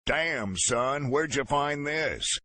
Damn, son, where'd you find this?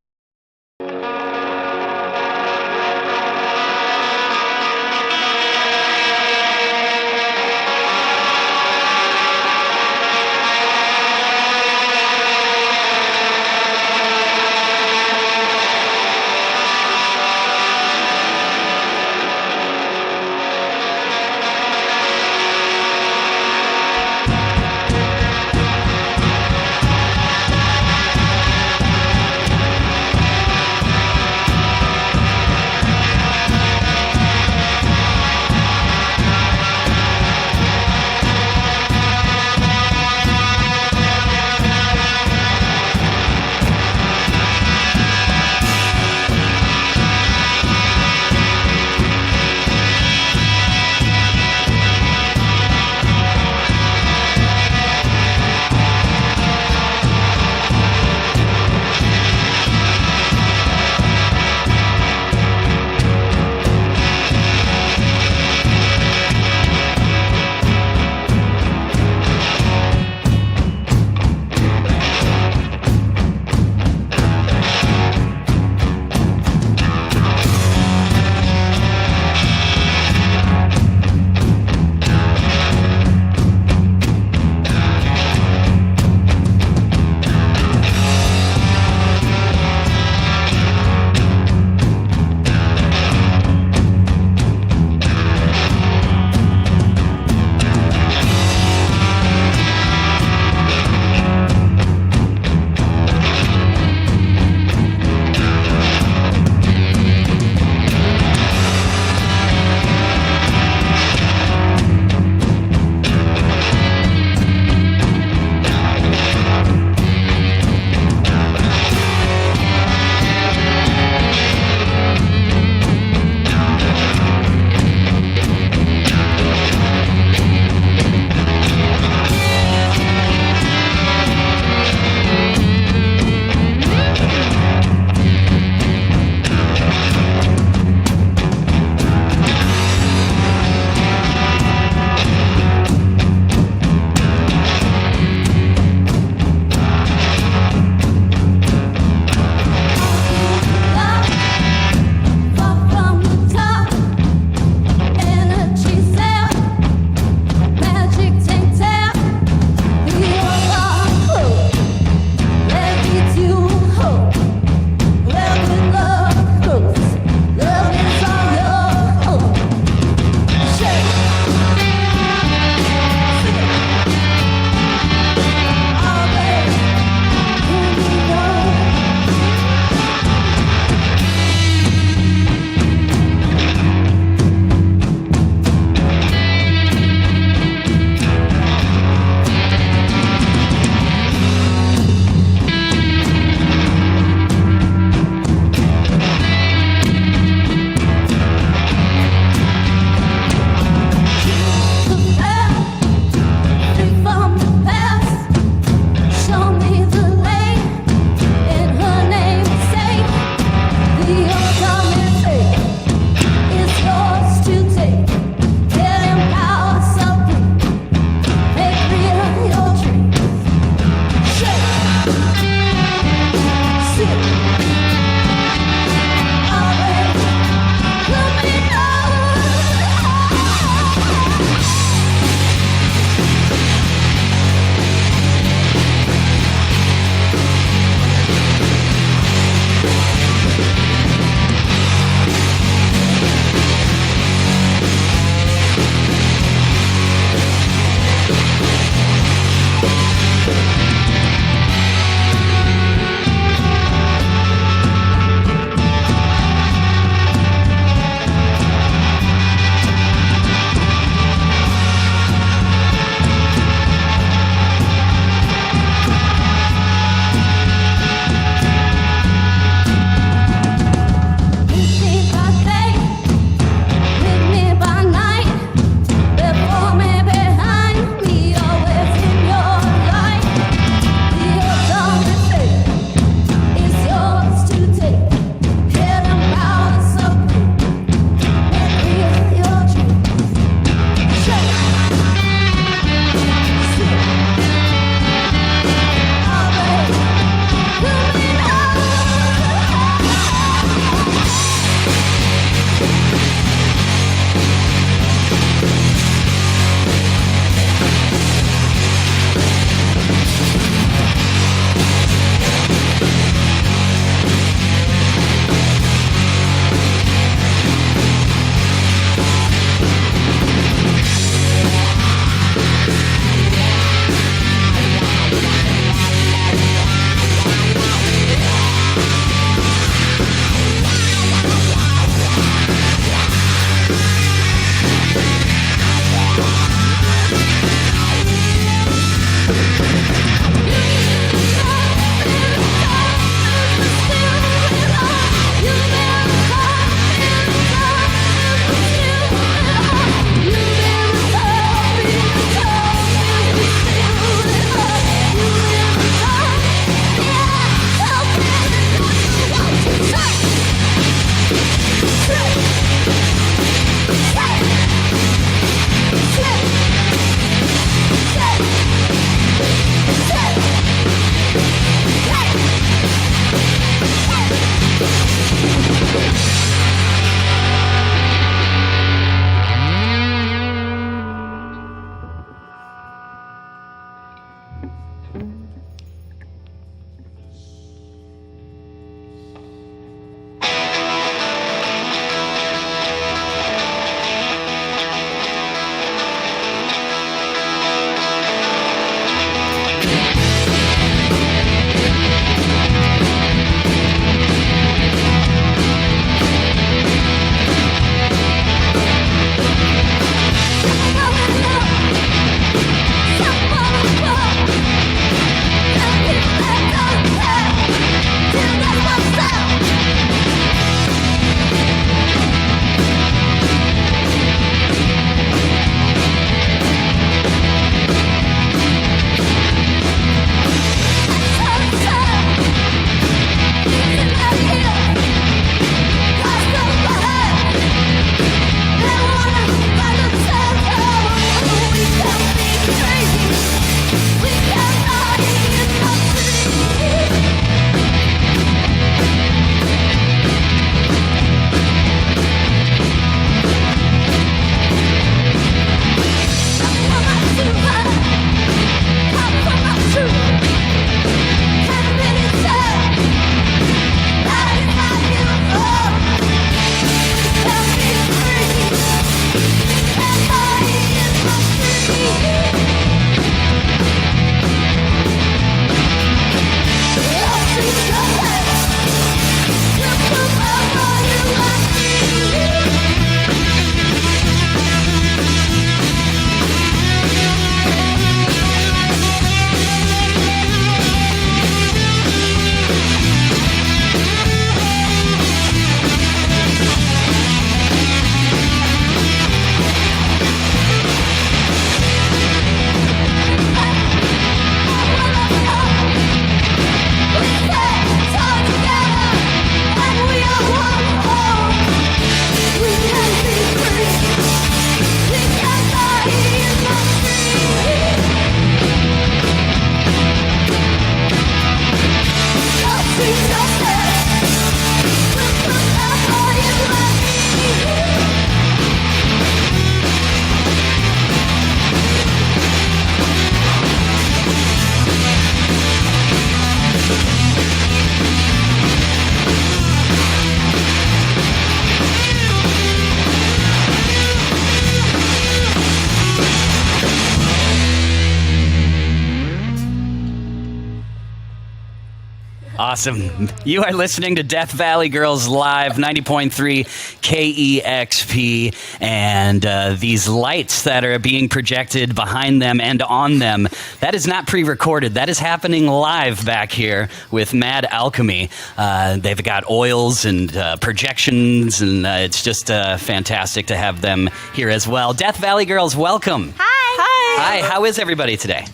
Awesome. You are listening to Death Valley Girls Live, 90.3 KEXP, and these lights that are being projected behind them and on them, that is not pre-recorded. That is happening live back here with Mad Alchemy. They've got oils and projections, and it's just fantastic to have them here as well. Death Valley Girls, welcome. Hi. Hi, how is everybody today?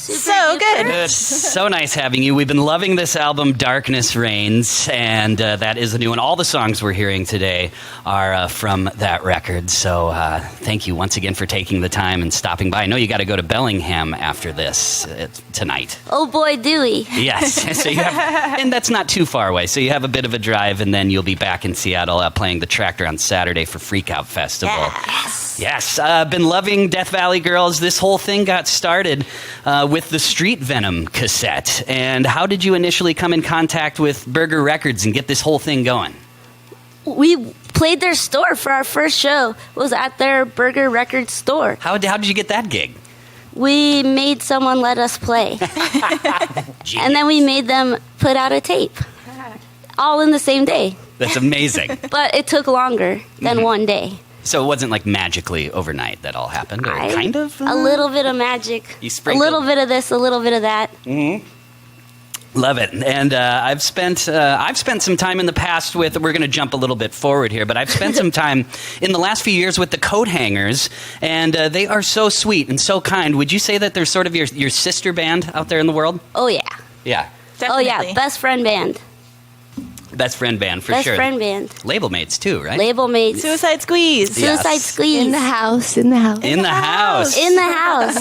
So good. Good. So nice having you. We've been loving this album, Darkness Reigns, and that is a new one. All the songs we're hearing today are from that record. So thank you once again for taking the time and stopping by. I know you got to go to Bellingham after this tonight. Oh boy, do we. Yes. So you have, and that's not too far away. So you have a bit of a drive, and then you'll be back in Seattle playing the Tractor on Saturday for Freakout Festival. Yes. Been loving Death Valley Girls. This whole thing got started with the Street Venom cassette. And how did you initially come in contact with Burger Records and get this whole thing going? We played their store for our first show. It was at their Burger Records store. How did you get that gig? We made someone let us play. And then we made them put out a tape. All in the same day. That's amazing. But it took longer than one day. So it wasn't like magically overnight that all happened, or kind of? A little bit of magic. You A sprinkled. little bit of this, a little bit of that. Love it. And I've spent some time in the past with, we're going to jump a little bit forward here, but I've spent some time in the last few years with the Coat Hangers, and they are so sweet and so kind. Would you say that they're sort of your sister band out there in the world? Oh, yeah. Yeah. Oh, Definitely. yeah. Best friend band. Best friend band, for Best sure. friend band. Label mates, too, right? Label mates. Suicide Squeeze. Yeah. Suicide Yes. Squeeze. In the house. In the house. In the house. In the house.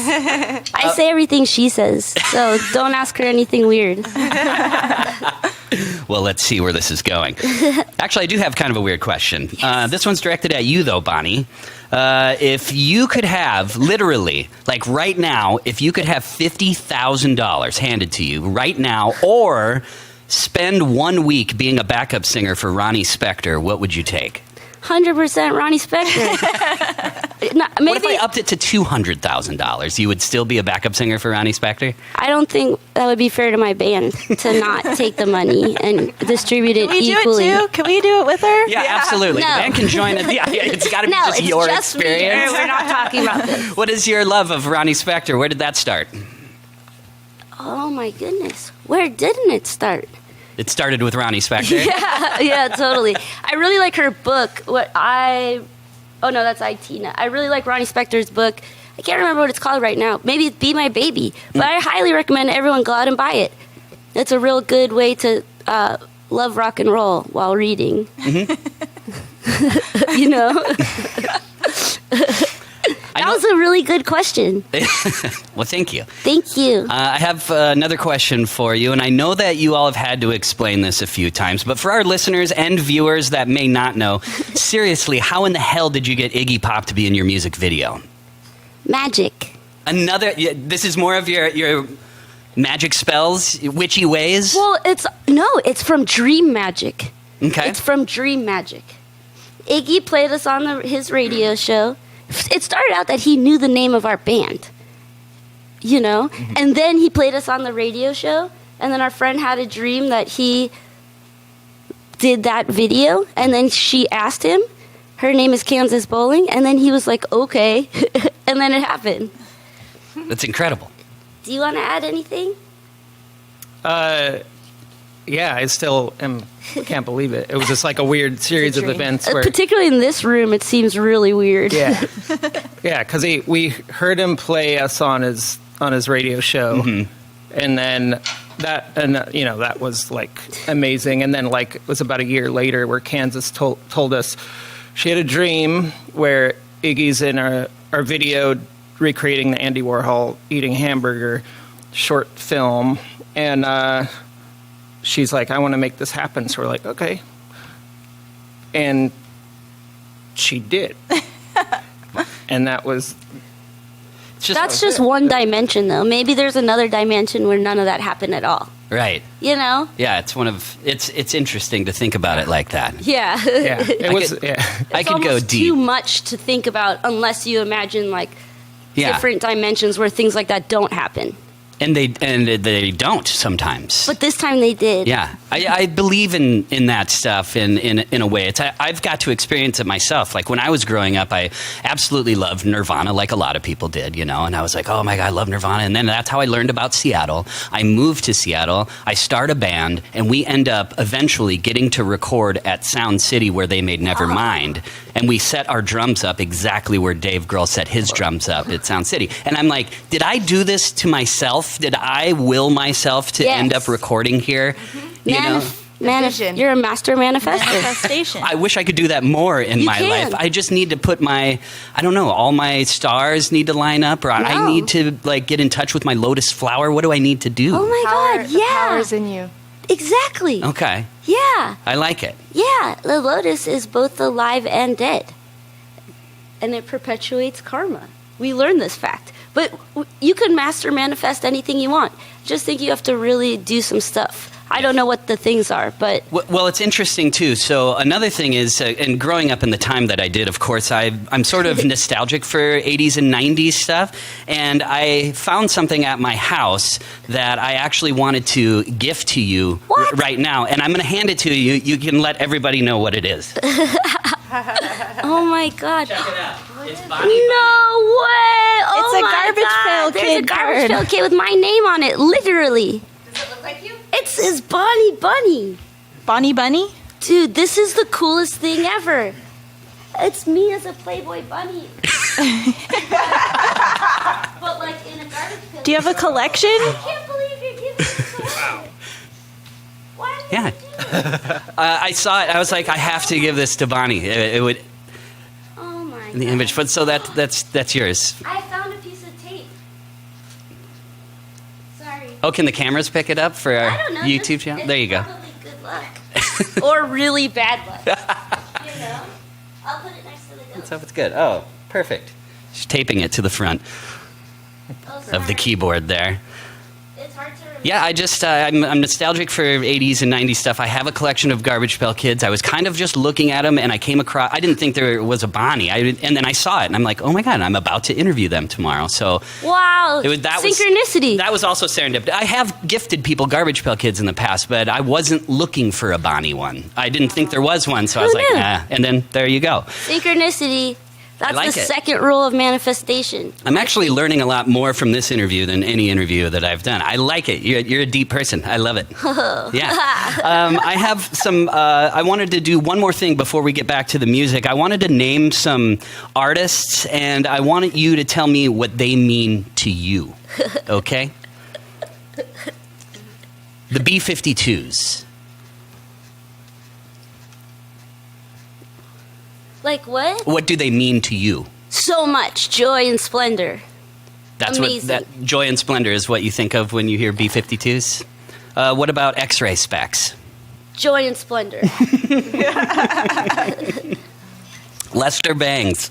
I say everything she says, so don't ask her anything weird. Well, let's see where this is going. Actually, I do have kind of a weird question. This one's directed at you, though, Bonnie. If you could have, literally, like right now, if you could have $50,000 handed to you right now, or spend 1 week being a backup singer for Ronnie Spector, what would you take? 100% Ronnie Spector. No, What maybe if I upped it to $200,000? You would still be a backup singer for Ronnie Spector? I don't think that would be fair to my band to not take the money and distribute it Can we do equally. it too? Can we do it with her? Yeah, absolutely. No. The band can join it. Yeah, it's got to be No, just it's your just me. experience. We're not talking about this. What is your love of Ronnie Spector? Where did that start? Oh my goodness, where didn't it start? It started with Ronnie Spector. Yeah, totally. I really like her book. Oh no, that's Itina. I really like Ronnie Spector's book. I can't remember what it's called right now. Maybe it's Be My Baby. But I highly recommend everyone go out and buy it. It's a real good way to love rock and roll while reading. You know? That was a really good question. Well, thank you. Thank you. I have another question for you, and I know that you all have had to explain this a few times, but for our listeners and viewers that may not know, seriously, how in the hell did you get Iggy Pop to be in your music video? Magic. This is more of your magic spells, witchy ways? Well, it's from Dream Magic. Okay. It's from Dream Magic. Iggy played us on his radio show. It started out that he knew the name of our band, you know? And then he played us on the radio show, and then our friend had a dream that he did that video, and then she asked him, her name is Kansas Bowling, and then he was like, okay, and then it happened. That's incredible. Do you want to add anything? Yeah, I still can't believe it. It was just like a weird series of events where, Particularly in this room, it seems really weird. yeah, because we heard him play us on his radio show, and then that was like amazing. And then like it was about a year later where Kansas told us she had a dream where Iggy's in our video recreating the Andy Warhol eating hamburger short film, and she's like, I want to make this happen. So we're like, okay. And she did. And that was... That's just one dimension, though. Maybe there's another dimension where none of that happened at all. Right. You know? Yeah, it's interesting to think about it like that. Yeah. Yeah, it was... could- yeah. I It's could go almost deep. too much to think about unless you imagine like Yeah. different dimensions where things like that don't happen. And they don't sometimes. But this time they did. Yeah, I believe in that stuff in a way. I've got to experience it myself. Like when I was growing up, I absolutely loved Nirvana, like a lot of people did, you know. And I was like, oh my God, I love Nirvana. And then that's how I learned about Seattle. I moved to Seattle. I start a band, and we end up eventually getting to record at Sound City, where they made Nevermind. And we set our drums up exactly where Dave Grohl set his drums up at Sound City. And I'm like, did I do this to myself? Did I will myself to Yes. end up recording here? You know? Vision. You're a master manifester. Manifestation. I wish I could do that more in You my can. life. I just need to put all my stars need to line up, or I No. need to like get in touch with my lotus flower. What do I need to do? Oh my God, The yeah. power's in you. Exactly. Okay, Yeah. I like it. Yeah. The lotus is both alive and dead. And it perpetuates karma. We learned this fact. But you can master manifest anything you want. Just think you have to really do some stuff. I don't know what the things are, but Well, it's interesting too. So another thing is, and growing up in the time that I did, of course, I'm sort of nostalgic for 80s and 90s stuff. And I found something at my house that I actually wanted to gift to you What? right now. And I'm going to hand it to you. You can let everybody know what it is. Oh my god. Check it out. It's No Bonnie. way! Oh It's a my Garbage God. Pail There's Kid a Garbage card. Pail Kid with my name on it, literally. Does it look like you? It says Bonnie Bunny. Bonnie Bunny? Dude, this is the coolest thing ever. It's me as a Playboy bunny. But like in a garbage pail. Do you have a collection? I can't believe you're giving this away. Wow. Why did Yeah. you do this? I saw it. I was like, I have to give this to Bonnie. It would Oh my in the god. image. But so that's yours. I found a piece of tape. Sorry. Oh, can the cameras pick it up for I our don't know. YouTube just- channel? it's There you go. Probably good luck. Or really bad luck. You know? I'll put it next to the ghost. So it's good. Oh, perfect. Just taping it to the front Oh, of the sorry. keyboard there. It's hard to remember. Yeah, I just I'm nostalgic for 80s and 90s stuff. I have a collection of Garbage Pail Kids. I was kind of just looking at them, and I came across. I didn't think there was a Bonnie, and then I saw it, and I'm like, oh my god, I'm about to interview them tomorrow. So Wow. that was Synchronicity. That was also serendipity. I have gifted people Garbage Pail Kids in the past, but I wasn't looking for a Bonnie one. I didn't think there was one, so I was Who like, knew? nah. And then there you go. Synchronicity. That's like the it. second rule of manifestation. I'm actually learning a lot more from this interview than any interview that I've done. I like it. You're a deep person. I love it. Yeah. I have some. I wanted to do one more thing before we get back to the music. I wanted to name some artists, and I wanted you to tell me what they mean to you. Okay? The B-52s. Like what? What do they mean to you? So much joy and splendor. That's Amazing. what that joy and splendor is what you think of when you hear B-52s. What about X-ray specs? Joy and splendor. Lester Bangs.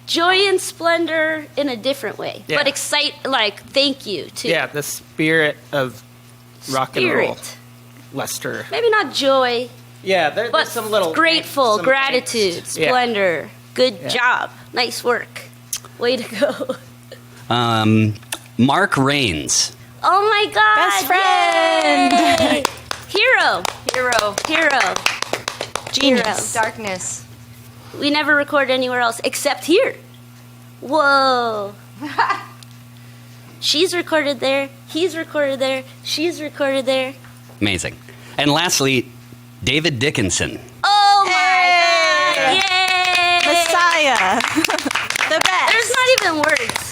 Joy and splendor in a different way. Yeah. But thank you too. Yeah, the spirit of rock and roll. Spirit. Lester. Maybe not joy, Yeah, but there's some little grateful, some gratitude, angst. Yeah. splendor. Good Yeah. job. Nice work. Way to go. Mark Rains. Oh my god. Best friend. Yay. Hero. Hero. Genius. Darkness. We never record anywhere else except here. Whoa. She's recorded there. He's recorded there. She's recorded there. Amazing. And lastly, David Dickinson. Oh my Hey. god. Yay. Messiah. The best. There's not even words.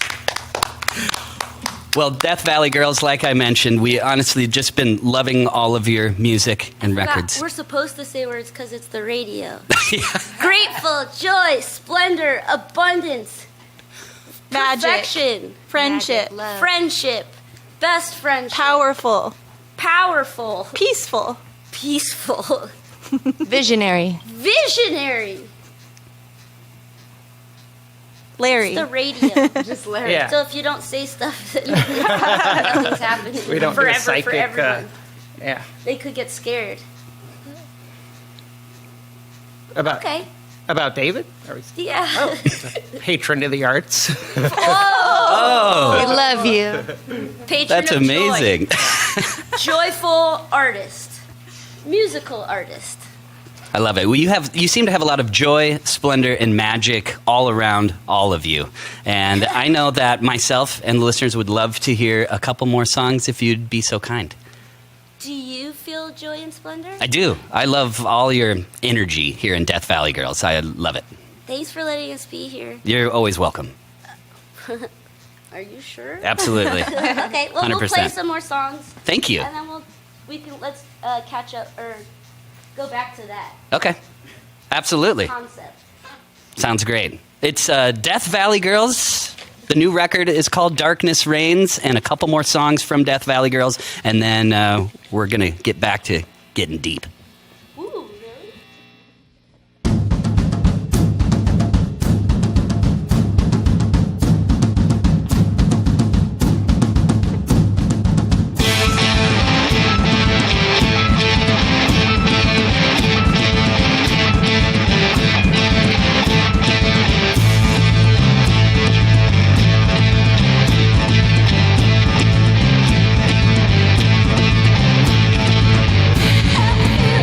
Well, Death Valley Girls, like I mentioned, we honestly just been loving all of your music and records. We're supposed to say words because it's the radio. Grateful, joy, splendor, abundance, Magic. perfection, Friendship. Magic, love. friendship, best friendship, Powerful. powerful, Peaceful. peaceful, Visionary. visionary. Larry. The radio. Just Larry. Yeah. So if you don't say stuff, then nothing's happening. We don't do a forever psychic, for everyone. Yeah. They could get scared. About Okay. about David? Are we Yeah. patron of the arts? We love you. Patron That's of joy. amazing. Joyful artist. Musical artist. I love it. Well, you seem to have a lot of joy, splendor, and magic all around all of you. And I know that myself and the listeners would love to hear a couple more songs if you'd be so kind. Do you feel joy and splendor? I do. I love all your energy here in Death Valley Girls. I love it. Thanks for letting us be here. You're always welcome. Are you sure? Absolutely. Okay, well, we'll play 100%. some more songs, Thank you. and then let's catch up or go back to that Okay. Absolutely. concept. Sounds great. It's Death Valley Girls. The new record is called Darkness Reigns, and a couple more songs from Death Valley Girls, and then we're going to get back to getting deep. Ooh, really? I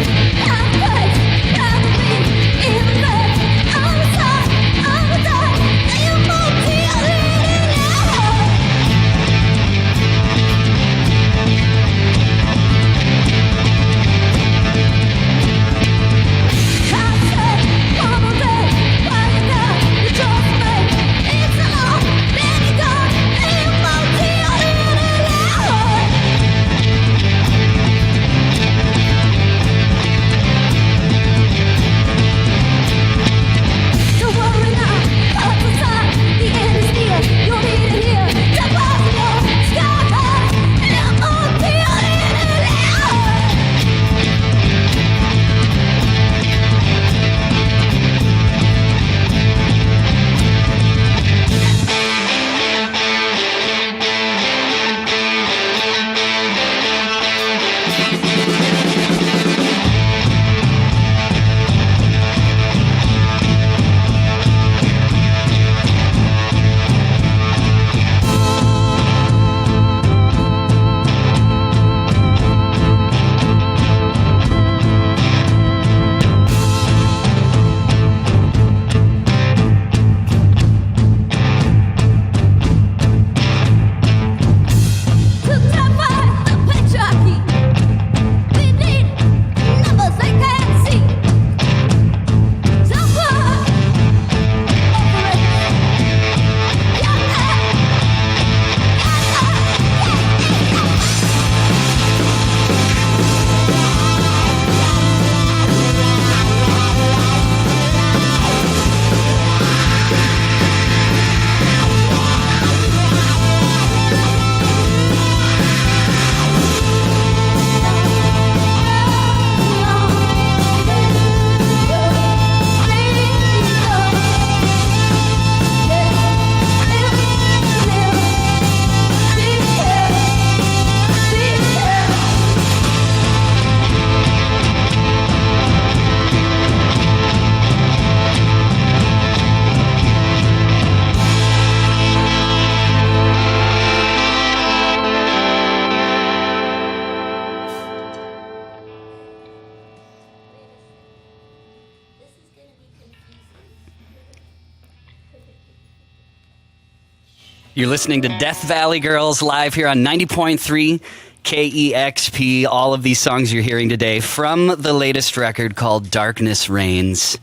You're listening to Death Valley Girls live here on 90.3 KEXP. All of these songs you're hearing today from the latest record called Darkness Reigns.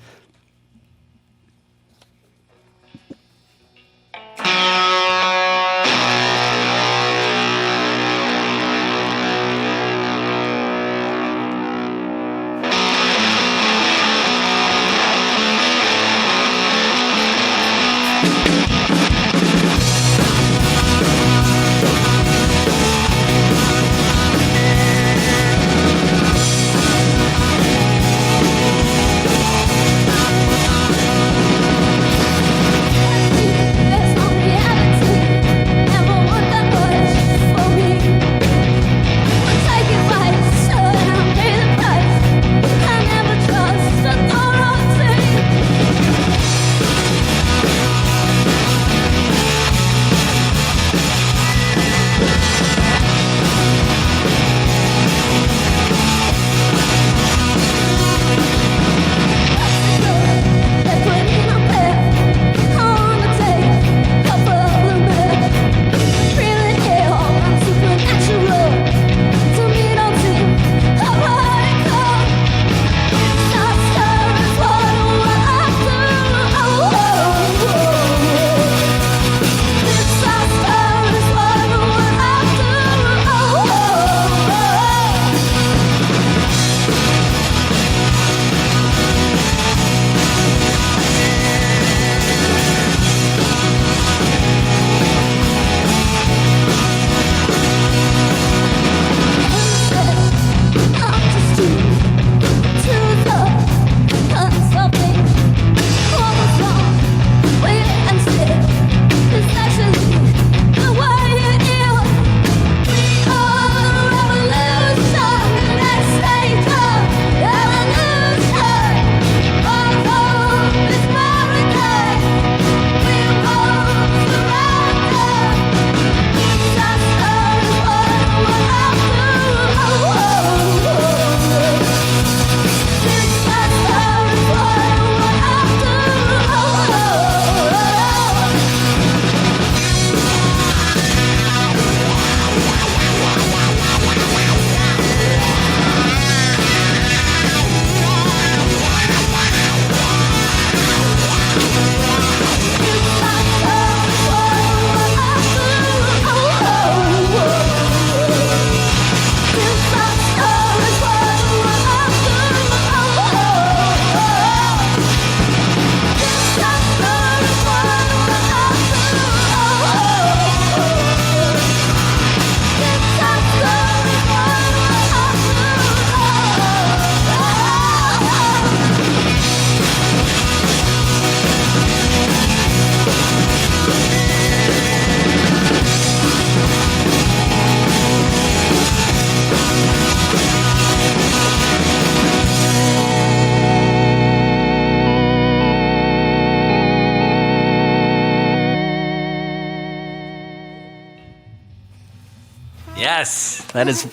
Yes, that is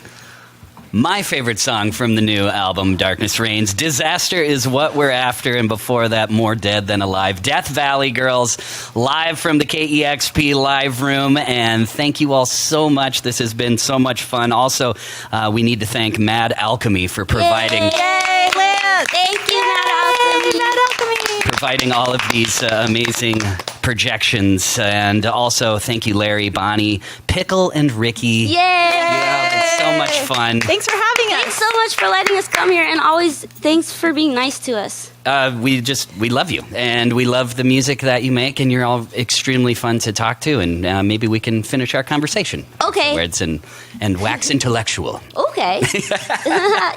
my favorite song from the new album, Darkness Reigns. Disaster is what we're after, and before that, More Dead Than Alive. Death Valley Girls, live from the KEXP live room, and thank you all so much. This has been so much fun. Also, we need to thank Mad Alchemy for providing... Yay, Lance! Thank you, Mad Alchemy. Providing all of these amazing projections. And also, thank you, Larry, Bonnie, Pickle, and Ricky. Yay! Yeah, it's so much fun. Thanks for having us. Thanks so much for letting us come here, and always thanks for being nice to us. We love you, and we love the music that you make, and you're all extremely fun to talk to, and maybe we can finish our conversation Okay. afterwards and wax intellectual. Okay.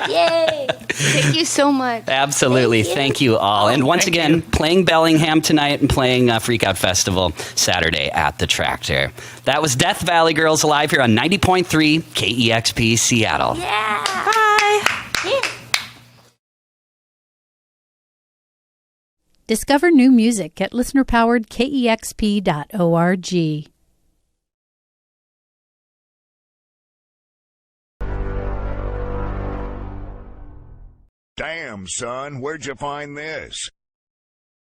Yay. Thank you so much. Absolutely. Thank you all. And once again, playing Bellingham tonight and playing Freak Out Festival Saturday at the Tractor. That was Death Valley Girls live here on 90.3 KEXP Seattle. Yeah. Bye. Yeah. Discover new music at listenerpoweredkexp.org. Damn, son, where'd you find this?